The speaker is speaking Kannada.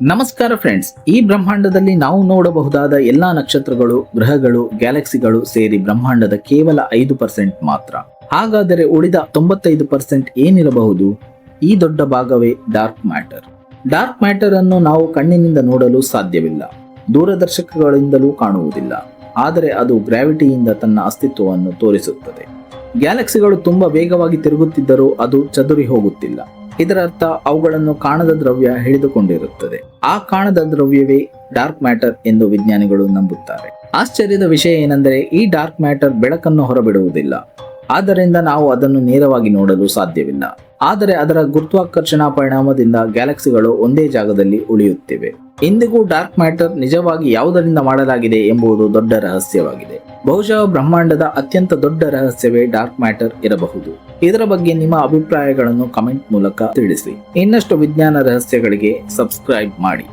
ನಮಸ್ಕಾರ ಫ್ರೆಂಡ್ಸ್, ಈ ಬ್ರಹ್ಮಾಂಡದಲ್ಲಿ ನಾವು ನೋಡಬಹುದಾದ ಎಲ್ಲಾ ನಕ್ಷತ್ರಗಳು, ಗ್ರಹಗಳು, ಗ್ಯಾಲಕ್ಸಿಗಳು ಸೇರಿ ಬ್ರಹ್ಮಾಂಡದ ಕೇವಲ 5% ಮಾತ್ರ. ಹಾಗಾದರೆ ಉಳಿದ 95% ಏನಿರಬಹುದು? ಈ ದೊಡ್ಡ ಭಾಗವೇ ಡಾರ್ಕ್ ಮ್ಯಾಟರ್. ಡಾರ್ಕ್ ಮ್ಯಾಟರ್ ಅನ್ನು ನಾವು ಕಣ್ಣಿನಿಂದ ನೋಡಲು ಸಾಧ್ಯವಿಲ್ಲ, ದೂರದರ್ಶಕಗಳಿಂದಲೂ ಕಾಣುವುದಿಲ್ಲ. ಆದರೆ ಅದು ಗ್ರಾವಿಟಿಯಿಂದ ತನ್ನ ಅಸ್ತಿತ್ವವನ್ನು ತೋರಿಸುತ್ತದೆ. ಗ್ಯಾಲಕ್ಸಿಗಳು ತುಂಬಾ ವೇಗವಾಗಿ ತಿರುಗುತ್ತಿದ್ದರೂ ಅದು ಚದುರಿ ಹೋಗುತ್ತಿಲ್ಲ. ಇದರರ್ಥ ಅವುಗಳನ್ನು ಕಾಣದ ದ್ರವ್ಯ ಹಿಡಿದುಕೊಂಡಿರುತ್ತದೆ. ಆ ಕಾಣದ ದ್ರವ್ಯವೇ ಡಾರ್ಕ್ ಮ್ಯಾಟರ್ ಎಂದು ವಿಜ್ಞಾನಿಗಳು ನಂಬುತ್ತಾರೆ. ಆಶ್ಚರ್ಯದ ವಿಷಯ ಏನೆಂದರೆ, ಈ ಡಾರ್ಕ್ ಮ್ಯಾಟರ್ ಬೆಳಕನ್ನು ಹೊರಬಿಡುವುದಿಲ್ಲ. ಆದ್ದರಿಂದ ನಾವು ಅದನ್ನು ನೇರವಾಗಿ ನೋಡಲು ಸಾಧ್ಯವಿಲ್ಲ. ಆದರೆ ಅದರ ಗುರುತ್ವಾಕರ್ಷಣಾ ಪರಿಣಾಮದಿಂದ ಗ್ಯಾಲಕ್ಸಿಗಳು ಒಂದೇ ಜಾಗದಲ್ಲಿ ಉಳಿಯುತ್ತಿವೆ. ಇಂದಿಗೂ ಡಾರ್ಕ್ ಮ್ಯಾಟರ್ ನಿಜವಾಗಿ ಯಾವುದರಿಂದ ಮಾಡಲಾಗಿದೆ ಎಂಬುದು ದೊಡ್ಡ ರಹಸ್ಯವಾಗಿದೆ. ಬಹುಶಃ ಬ್ರಹ್ಮಾಂಡದ ಅತ್ಯಂತ ದೊಡ್ಡ ರಹಸ್ಯವೇ ಡಾರ್ಕ್ ಮ್ಯಾಟರ್ ಇರಬಹುದು. ಇದರ ಬಗ್ಗೆ ನಿಮ್ಮ ಅಭಿಪ್ರಾಯಗಳನ್ನು ಕಮೆಂಟ್ ಮೂಲಕ ತಿಳಿಸಿ. ಇನ್ನಷ್ಟು ವಿಜ್ಞಾನ ರಹಸ್ಯಗಳಿಗೆ ಸಬ್ಸ್ಕ್ರೈಬ್ ಮಾಡಿ.